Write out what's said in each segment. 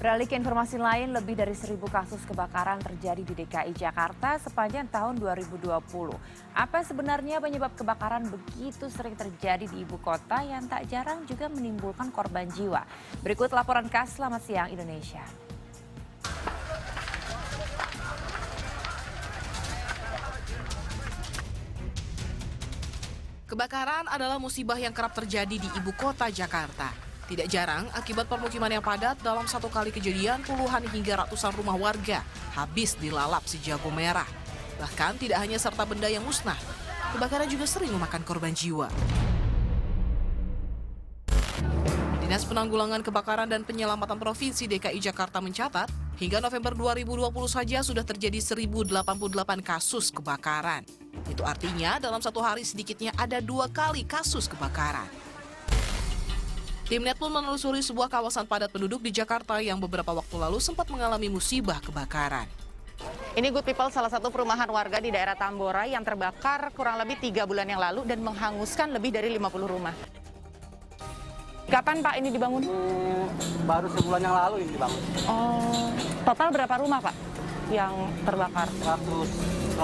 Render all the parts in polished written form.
Beralih ke informasi lain, lebih dari 1.000 kasus kebakaran terjadi di DKI Jakarta sepanjang tahun 2020. Apa sebenarnya penyebab kebakaran begitu sering terjadi di ibu kota yang tak jarang juga menimbulkan korban jiwa? Berikut laporan khas Selamat Siang Indonesia. Kebakaran adalah musibah yang kerap terjadi di ibu kota Jakarta. Tidak jarang, akibat permukiman yang padat, dalam satu kali kejadian puluhan hingga ratusan rumah warga habis dilalap si jago merah. Bahkan tidak hanya serta benda yang musnah, kebakaran juga sering memakan korban jiwa. Dinas Penanggulangan Kebakaran dan Penyelamatan Provinsi DKI Jakarta mencatat, hingga November 2020 saja sudah terjadi 1.088 kasus kebakaran. Itu artinya dalam satu hari sedikitnya ada 2 kali kasus kebakaran. Timnet pun menelusuri sebuah kawasan padat penduduk di Jakarta yang beberapa waktu lalu sempat mengalami musibah kebakaran. Ini Good People, salah satu perumahan warga di daerah Tambora yang terbakar kurang lebih 3 bulan yang lalu dan menghanguskan lebih dari 50 rumah. Kapan Pak ini dibangun? Baru sebulan yang lalu ini dibangun. Oh, total berapa rumah Pak yang terbakar? 105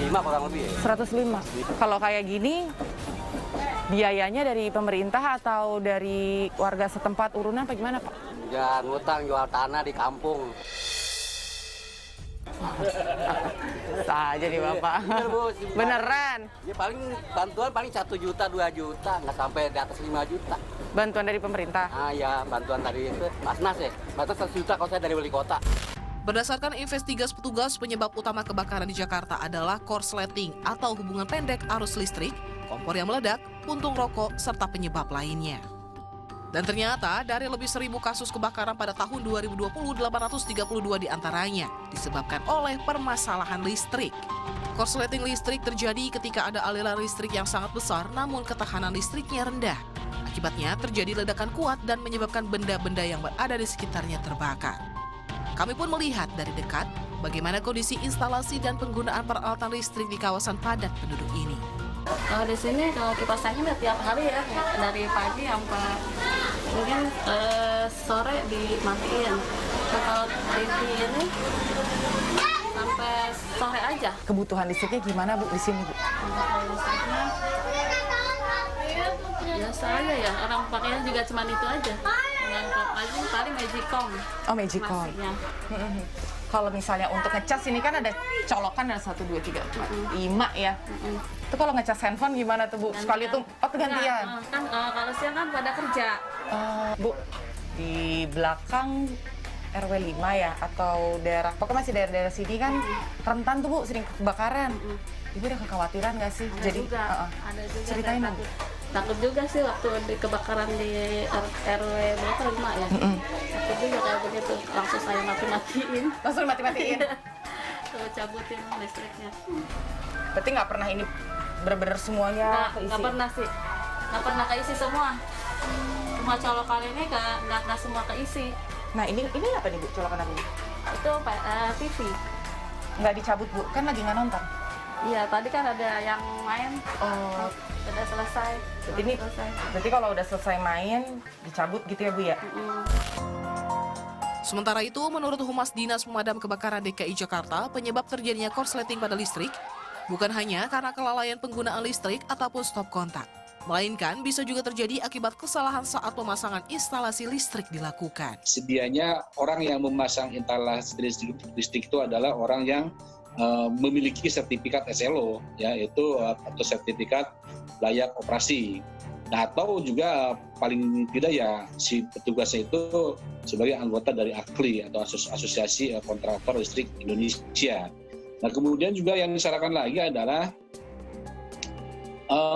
kurang lebih ya. 105. Kalau kayak gini, biayanya dari pemerintah atau dari warga setempat urunan apa gimana Pak? Ya ngutang jual tanah di kampung. Saja nih Bapak. Bener, Bu. Beneran? Ya paling bantuan paling 1 juta, 2 juta, nggak sampai di atas 5 juta. Bantuan dari pemerintah? Ah ya, bantuan dari itu Basnas ya. Basnas 1 juta kalau saya dari wali kota. Berdasarkan investigasi petugas, penyebab utama kebakaran di Jakarta adalah korsleting atau hubungan pendek arus listrik, kompor yang meledak, puntung rokok, serta penyebab lainnya. Dan ternyata dari lebih 1.000 kasus kebakaran pada tahun 2020, 832 diantaranya disebabkan oleh permasalahan listrik. Korsleting listrik terjadi ketika ada aliran listrik yang sangat besar namun ketahanan listriknya rendah. Akibatnya terjadi ledakan kuat dan menyebabkan benda-benda yang berada di sekitarnya terbakar. Kami pun melihat dari dekat bagaimana kondisi instalasi dan penggunaan peralatan listrik di kawasan padat penduduk ini. Kalau di sini kalau kipas angin tiap hari ya, dari pagi sampai mungkin sore dimatiin. Kalau TV ini sampai sore aja. Kebutuhan listriknya gimana Bu di sini Bu? Kalau listriknya biasa aja ya, orang pakainya juga cuma itu aja. Yang paling Magicom. Oh Magicom. Kalau misalnya untuk ngecas ini kan ada colokan, ada 1, 2, 3, 4, 5 ya. Itu kalau ngecas handphone gimana tuh Bu? Sekali itu gantian. Kan kalau siang kan pada kerja. Bu, di belakang RW 5 ya atau daerah, pokoknya masih daerah-daerah sini kan rentan tuh Bu, sering kebakaran. Ibu udah kekhawatiran nggak sih? Ada Jadi juga, ada juga. ceritain dong. Takut juga sih waktu di kebakaran di RW berapa 5 ya. Takut juga kayak begitu, langsung saya mati-matiin. Langsung mati-matiin. Tuh cabutin listriknya. Berarti nggak pernah ini bener-bener semuanya keisi? Nggak pernah sih, nggak pernah keisi semua. Cuma colokan ini nggak semua keisi. Nah ini apa nih Bu, colokan apa nih? Itu TV. Nggak dicabut Bu, kan lagi nggak nonton? Iya, tadi kan ada yang main. Oh, udah selesai. Berarti kalau udah selesai main dicabut gitu ya Bu ya? Sementara itu, menurut Humas Dinas Pemadam Kebakaran DKI Jakarta, penyebab terjadinya korsleting pada listrik bukan hanya karena kelalaian penggunaan listrik ataupun stop kontak, melainkan bisa juga terjadi akibat kesalahan saat pemasangan instalasi listrik dilakukan. Sedianya orang yang memasang instalasi listrik itu adalah orang yang memiliki sertifikat SLO, yaitu atau sertifikat layak operasi. Nah, atau juga paling tidak ya si petugasnya itu sebagai anggota dari AKLI atau Asosiasi Kontraktor Listrik Indonesia. Nah, kemudian juga yang disarankan lagi adalah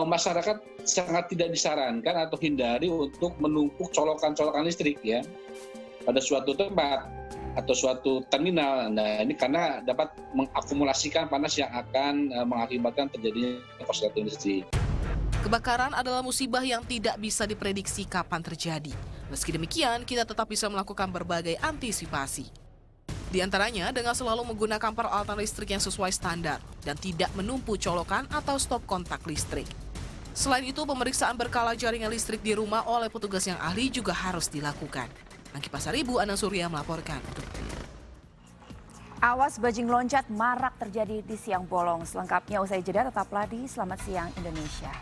masyarakat sangat tidak disarankan atau hindari untuk menumpuk colokan-colokan listrik ya pada suatu tempat atau suatu terminal. Nah, ini karena dapat mengakumulasikan panas yang akan mengakibatkan terjadinya korsleting listrik. Kebakaran adalah musibah yang tidak bisa diprediksi kapan terjadi. Meski demikian, kita tetap bisa melakukan berbagai antisipasi. Di antaranya dengan selalu menggunakan peralatan listrik yang sesuai standar dan tidak menumpu colokan atau stop kontak listrik. Selain itu, pemeriksaan berkala jaringan listrik di rumah oleh petugas yang ahli juga harus dilakukan. Angki Pasaribu, Anang Surya melaporkan. Awas bajing loncat marak terjadi di siang bolong. Selengkapnya usai jeda tetaplah di Selamat Siang Indonesia.